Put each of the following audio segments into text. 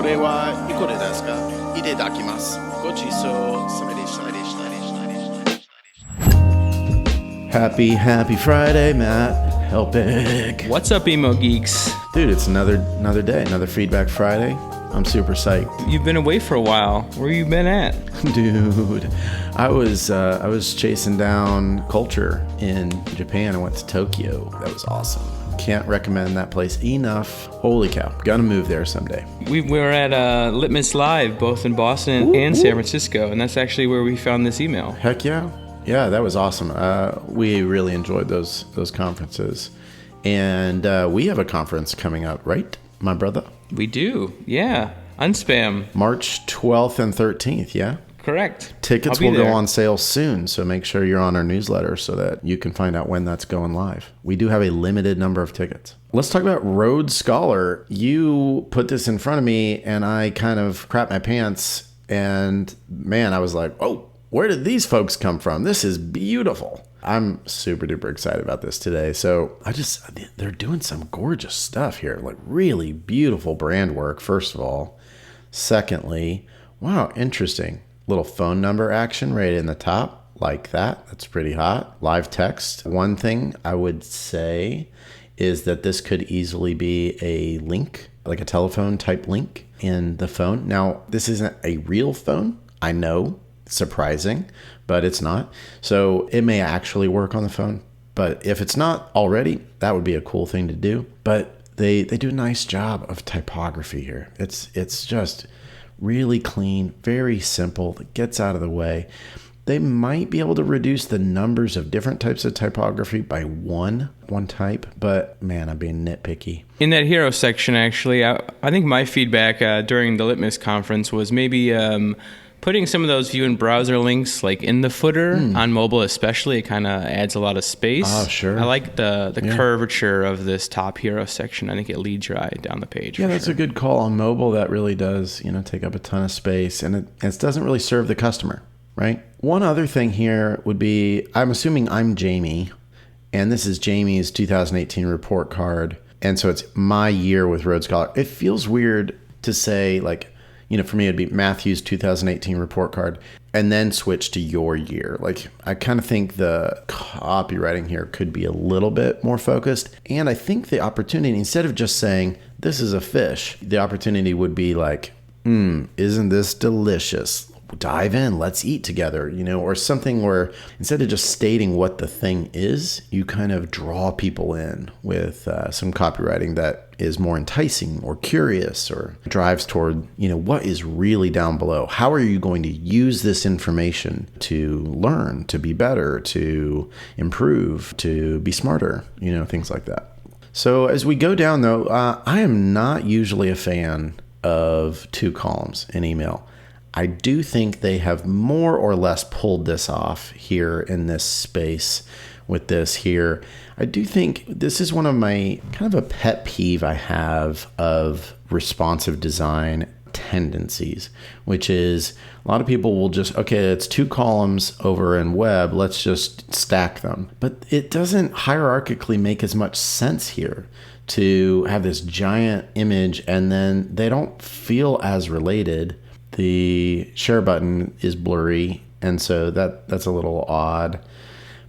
れはいかがですか？いただきます。ごちそうさまでした。Happy Friday, Matt. Helping. What's up, emo geeks? Dude, it's another day, another Feedback Friday. I'm super psyched. You've been away for a while. Where you been at? Dude, I was chasing down culture in Japan. I went to Tokyo. That was awesome. Can't recommend that place enough. Holy cow. Gonna move there someday. We were at Litmus Live, both in Boston and San Francisco, and that's actually where we found this email. Heck yeah. Yeah, that was awesome. We really enjoyed those conferences. And we have a conference coming up, right, my brother? We do, yeah. Unspam. March 12th and 13th, yeah? Correct. Tickets will go on sale soon, so make sure you're on our newsletter so that you can find out when that's going live. We do have a limited number of tickets. Let's talk about Rhodes Scholar. You put this in front of me, and I kind of crapped my pants, and man, I was like, oh, where did these folks come from? This is beautiful. I'm super duper excited about this today. So they're doing some gorgeous stuff here, like really beautiful brand work, first of all. Secondly, wow, interesting. Little phone number action right in the top, like that. That's pretty hot. Live text. One thing I would say is that this could easily be a link, like a telephone type link in the phone. Now, this isn't a real phone, I know. Surprising, but it's not. So it may actually work on the phone, but if it's not already, that would be a cool thing to do. But they do a nice job of typography here. It's just really clean, very simple. It gets out of the way. They might be able to reduce the numbers of different types of typography by one type, but man, I'm being nitpicky. In that hero section, actually, I think my feedback during the Litmus conference was maybe putting some of those view and browser links like in the footer on mobile especially. It kind of adds a lot of space. Oh, sure. I like the curvature of this top hero section. I think it leads your eye down the page. Yeah, that's a good call. On mobile, that really does, take up a ton of space, and it doesn't really serve the customer, right? One other thing here would be, I'm assuming I'm Jamie, and this is Jamie's 2018 report card, and so it's my year with Rhodes Scholar. It feels weird to say, like, for me, it'd be Matthew's 2018 report card and then switch to your year. Like, I kind of think the copywriting here could be a little bit more focused. And I think the opportunity, instead of just saying, this is a fish, the opportunity would be like, isn't this delicious? Dive in, let's eat together, or something where instead of just stating what the thing is, you kind of draw people in with some copywriting that is more enticing or curious or drives toward, what is really down below. How are you going to use this information to learn, to be better, to improve, to be smarter, things like that. So as we go down though, I am not usually a fan of 2 columns in email. I do think they have more or less pulled this off here in this space with this here. I do think this is one of my kind of a pet peeve I have of responsive design tendencies, which is a lot of people will just, okay, it's 2 columns over in web, let's just stack them. But it doesn't hierarchically make as much sense here to have this giant image and then they don't feel as related. The share button is blurry, and so that's a little odd.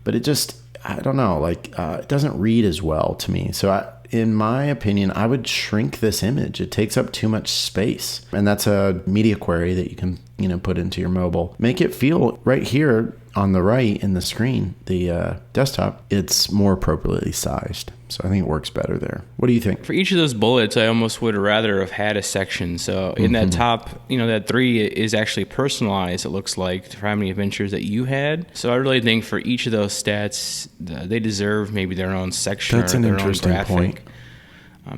But it just, I don't know, it doesn't read as well to me. So in my opinion, I would shrink this image. It takes up too much space. And that's a media query that you can, put into your mobile. Make it feel right here on the right in the screen, the desktop, it's more appropriately sized. So I think it works better there. What do you think? For each of those bullets, I almost would rather have had a section. So in that top, that 3 is actually personalized, it looks like, for how many adventures that you had. So I really think for each of those stats, they deserve maybe their own section. That's or an their interesting own graphic. point.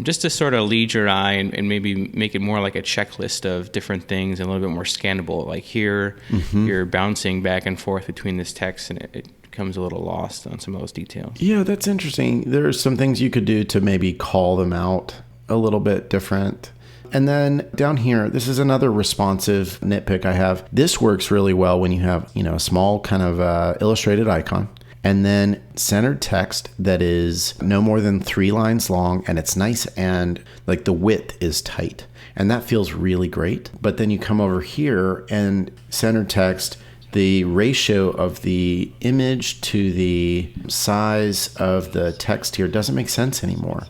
Just to sort of lead your eye and maybe make it more like a checklist of different things and a little bit more scannable. Like here, you're bouncing back and forth between this text and it becomes a little lost on some of those details. Yeah, that's interesting. There's some things you could do to maybe call them out a little bit different. And then down here, this is another responsive nitpick I have. This works really well when you have, a small kind of illustrated icon. And then centered text that is no more than 3 lines long, and it's nice, and like the width is tight. And that feels really great. But then you come over here and centered text, the ratio of the image to the size of the text here doesn't make sense anymore.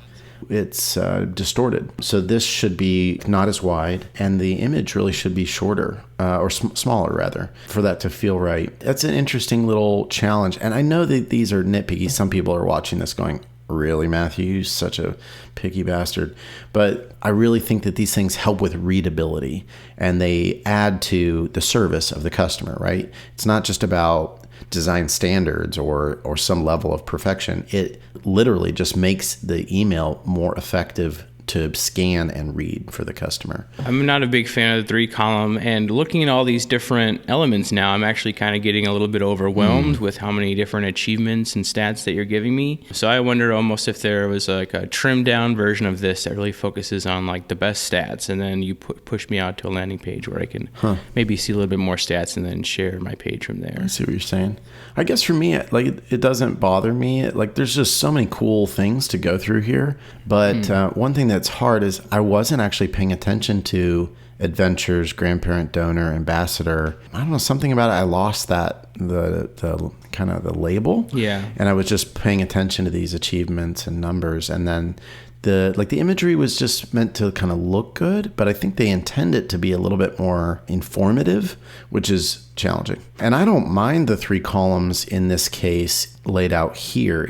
It's distorted. So this should be not as wide, and the image really should be shorter, or smaller rather, for that to feel right. That's an interesting little challenge. And I know that these are nitpicky. Some people are watching this going, really, Matthew, you're such a picky bastard. But I really think that these things help with readability, and they add to the service of the customer, right? It's not just about design standards or some level of perfection. It literally just makes the email more effective to scan and read for the customer. I'm not a big fan of the 3-column, and looking at all these different elements now, I'm actually kind of getting a little bit overwhelmed with how many different achievements and stats that you're giving me. So I wonder almost if there was like a trimmed down version of this that really focuses on like the best stats, and then you push me out to a landing page where I can maybe see a little bit more stats and then share my page from there. I see what you're saying. I guess for me, like it doesn't bother me. Like there's just so many cool things to go through here. But one thing that's hard is I wasn't actually paying attention to adventures, grandparent, donor, ambassador. I don't know, something about it. I lost that, the kind of the label. Yeah. And I was just paying attention to these achievements and numbers. And then the imagery was just meant to kind of look good, but I think they intend it to be a little bit more informative, which is challenging. And I don't mind the 3 columns in this case laid out here.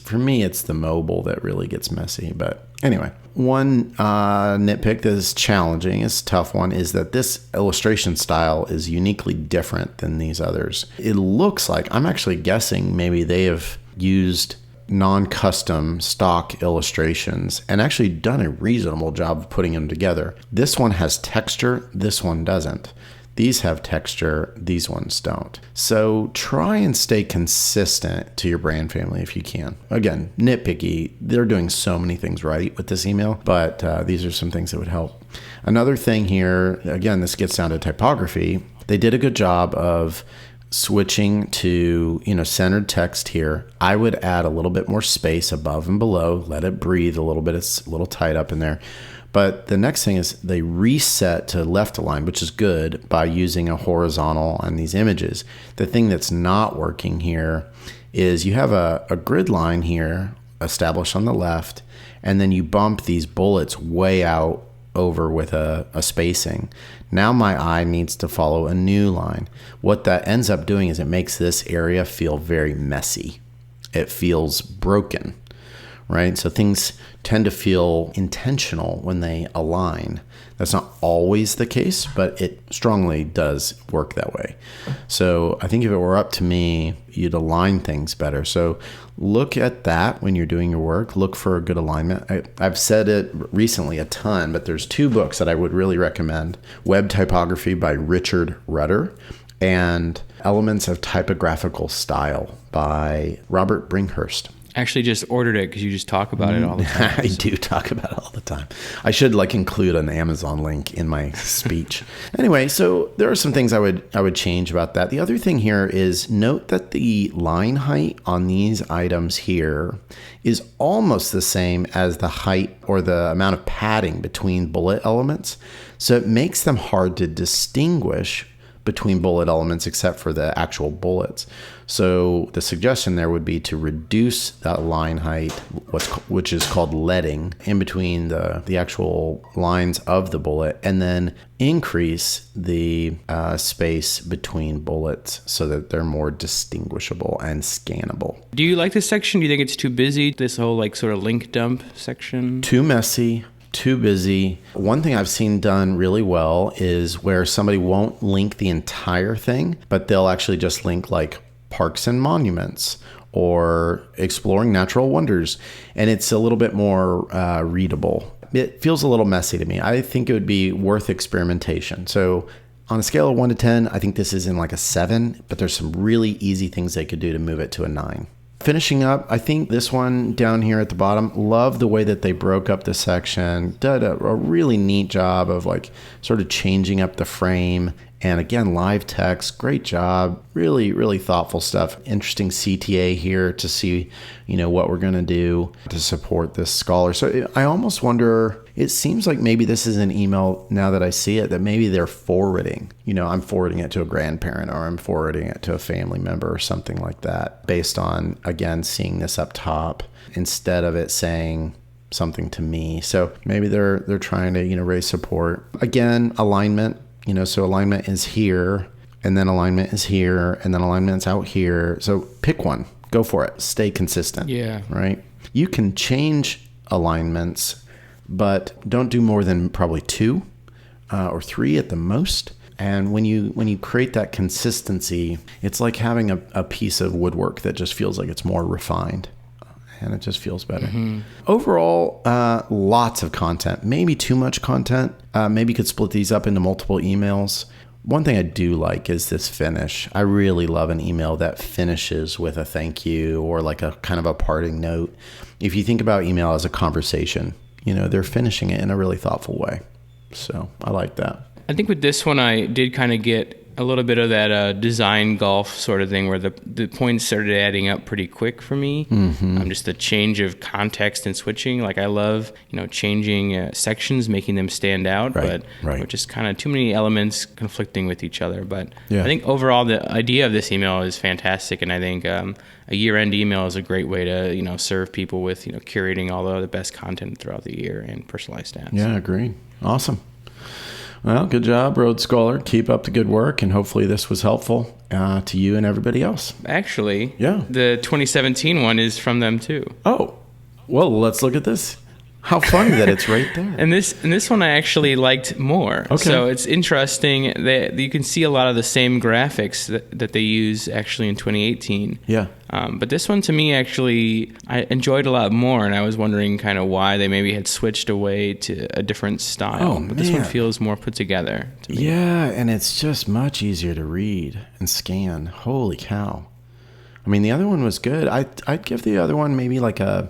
For me, it's the mobile that really gets messy. But anyway, one nitpick that is challenging, is a tough one, is that this illustration style is uniquely different than these others. It looks like, I'm actually guessing maybe they have used non-custom stock illustrations and actually done a reasonable job of putting them together. This one has texture, this one doesn't. These have texture, these ones don't. So try and stay consistent to your brand family if you can. Again, nitpicky, they're doing so many things right with this email, but these are some things that would help. Another thing here, again, this gets down to typography. They did a good job of switching to, centered text here. I would add a little bit more space above and below, let it breathe a little bit. It's a little tight up in there. But the next thing is they reset to left align, which is good, by using a horizontal on these images. The thing that's not working here is you have a grid line here established on the left, and then you bump these bullets way out over with a spacing. Now my eye needs to follow a new line. What that ends up doing is it makes this area feel very messy. It feels broken, right? So things tend to feel intentional when they align. That's not always the case, but it strongly does work that way. So I think if it were up to me, you'd align things better. So look at that when you're doing your work. Look for a good alignment. I've said it recently a ton, but there's 2 books that I would really recommend. Web Typography by Richard Rudder and Elements of Typographical Style by Robert Bringhurst. Actually just ordered it because you just talk about it all the time. I do talk about it all the time. I should include an Amazon link in my speech. Anyway, so there are some things I would change about that. The other thing here is note that the line height on these items here is almost the same as the height or the amount of padding between bullet elements. So it makes them hard to distinguish between bullet elements except for the actual bullets. So the suggestion there would be to reduce that line height, which is called leading, in between the actual lines of the bullet, and then increase the space between bullets so that they're more distinguishable and scannable. Do you like this section? Do you think it's too busy, this whole sort of link dump section? Too messy. Too busy. One thing I've seen done really well is where somebody won't link the entire thing, but they'll actually just link parks and monuments or exploring natural wonders. And it's a little bit more readable. It feels a little messy to me. I think it would be worth experimentation. So on a scale of 1 to 10, I think this is in a 7, but there's some really easy things they could do to move it to a 9. Finishing up, I think this one down here at the bottom, love the way that they broke up the section, did a really neat job of sort of changing up the frame And again, live text, great job. Really, really thoughtful stuff. Interesting CTA here to see, what we're going to do to support this scholar. So I almost wonder, it seems like maybe this is an email, now that I see it, that maybe they're forwarding. I'm forwarding it to a grandparent, or I'm forwarding it to a family member or something like that, based on, again, seeing this up top instead of it saying something to me. So maybe they're trying to, raise support. Again, alignment. So alignment is here, and then alignment is here, and then alignment's out here. So pick one, go for it, stay consistent. Yeah. Right. You can change alignments, but don't do more than probably 2 or 3 at the most. And when you create that consistency, it's like having a piece of woodwork that just feels like it's more refined. And it just feels better. Mm-hmm. Overall, lots of content, maybe too much content. Maybe you could split these up into multiple emails. One thing I do like is this finish. I really love an email that finishes with a thank you or like a kind of a parting note. If you think about email as a conversation, they're finishing it in a really thoughtful way. So I like that. I think with this one, I did kind of get a little bit of that design golf sort of thing where the points started adding up pretty quick for me. Mm-hmm. Just the change of context and switching. Like I love, changing sections, making them stand out, but just kind of too many elements conflicting with each other. But I think overall the idea of this email is fantastic. And I think a year-end email is a great way to, serve people with, curating all the best content throughout the year and personalized stats. Yeah, agreed. Awesome. Well, good job, Road Scholar. Keep up the good work, and hopefully this was helpful to you and everybody else. Actually, the 2017 one is from them too. Oh, well, let's look at this. How funny that it's right there. And this one I actually liked more. Okay. So it's interesting that you can see a lot of the same graphics that they use actually in 2018. Yeah. But this one to me actually I enjoyed a lot more, and I was wondering kind of why they maybe had switched away to a different style. But this one feels more put together to me. Yeah, and it's just much easier to read and scan. Holy cow. I mean, the other one was good. I'd give the other one maybe like a...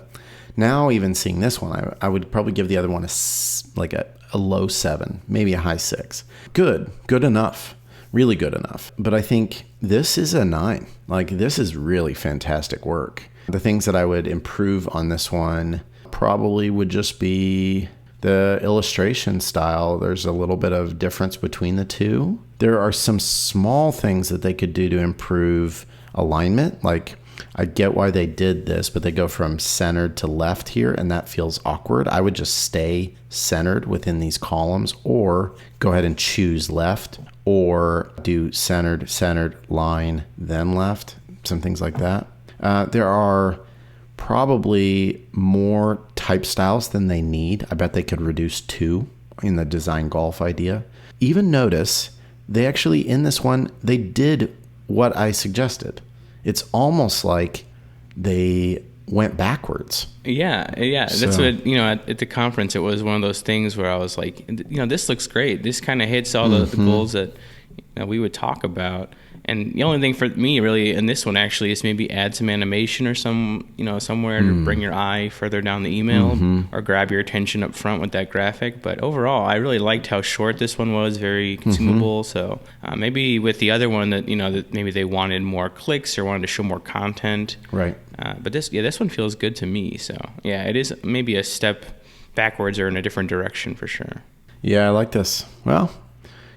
Now, even seeing this one, I would probably give the other one a low 7, maybe a high 6. Good enough, really good enough. But I think this is a 9. Like, this is really fantastic work. The things that I would improve on this one probably would just be the illustration style. There's a little bit of difference between the two. There are some small things that they could do to improve alignment, like... I get why they did this, but they go from centered to left here, and that feels awkward. I would just stay centered within these columns, or go ahead and choose left, or do centered, line, then left, some things like that. There are probably more type styles than they need. I bet they could reduce 2 in the design golf idea. Even notice, they actually, in this one, they did what I suggested. It's almost like they went backwards. Yeah. That's what, at the conference, it was one of those things where I was like, this looks great. This kind of hits all the goals that we would talk about. And the only thing for me really in this one actually is maybe add some animation or somewhere to bring your eye further down the email or grab your attention up front with that graphic. But overall, I really liked how short this one was, very consumable. So maybe with the other one that maybe they wanted more clicks or wanted to show more content. Right. But this one feels good to me. So yeah, it is maybe a step backwards or in a different direction for sure. Yeah, I like this. Well,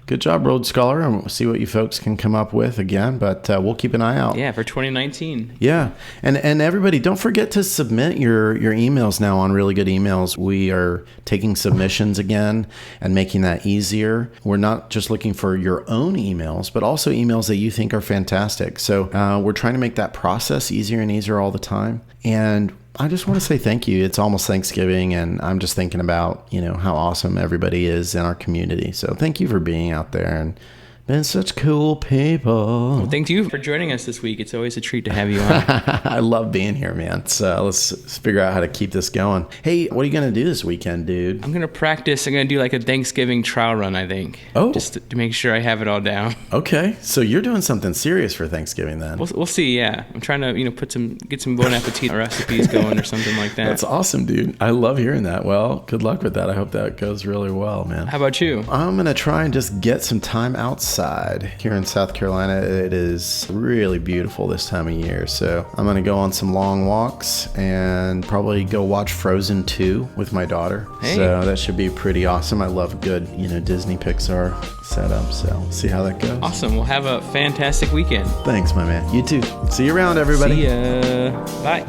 good job, Road Scholar, and we'll see what you folks can come up with again, but we'll keep an eye out. Yeah, for 2019. Yeah, and everybody, don't forget to submit your emails now on Really Good Emails. We are taking submissions again and making that easier. We're not just looking for your own emails, but also emails that you think are fantastic. So we're trying to make that process easier and easier all the time. And I just want to say thank you. It's almost Thanksgiving, and I'm just thinking about, how awesome everybody is in our community. So thank you for being out there and been such cool people. Well, thank you for joining us this week. It's always a treat to have you on. I love being here, man. So let's figure out how to keep this going. Hey, what are you going to do this weekend, dude? I'm going to practice. I'm going to do like a Thanksgiving trial run, I think. Oh. Just to make sure I have it all down. Okay. So you're doing something serious for Thanksgiving then. We'll see, yeah. I'm trying to, get some Bon Appetit recipes going or something like that. That's awesome, dude. I love hearing that. Well, good luck with that. I hope that goes really well, man. How about you? I'm going to try and just get some time outside outside. Here in South Carolina, it is really beautiful this time of year. So I'm going to go on some long walks and probably go watch Frozen 2 with my daughter. Hey. So that should be pretty awesome. I love good, Disney Pixar setup. So we'll see how that goes. Awesome. Well, have a fantastic weekend. Thanks, my man. You too. See you around, everybody. See ya. Bye.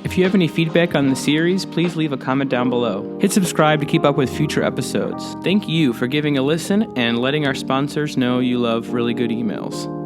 If you have any feedback on the series, please leave a comment down below. Hit subscribe to keep up with future episodes. Thank you for giving a listen and letting our sponsors know you love really good emails.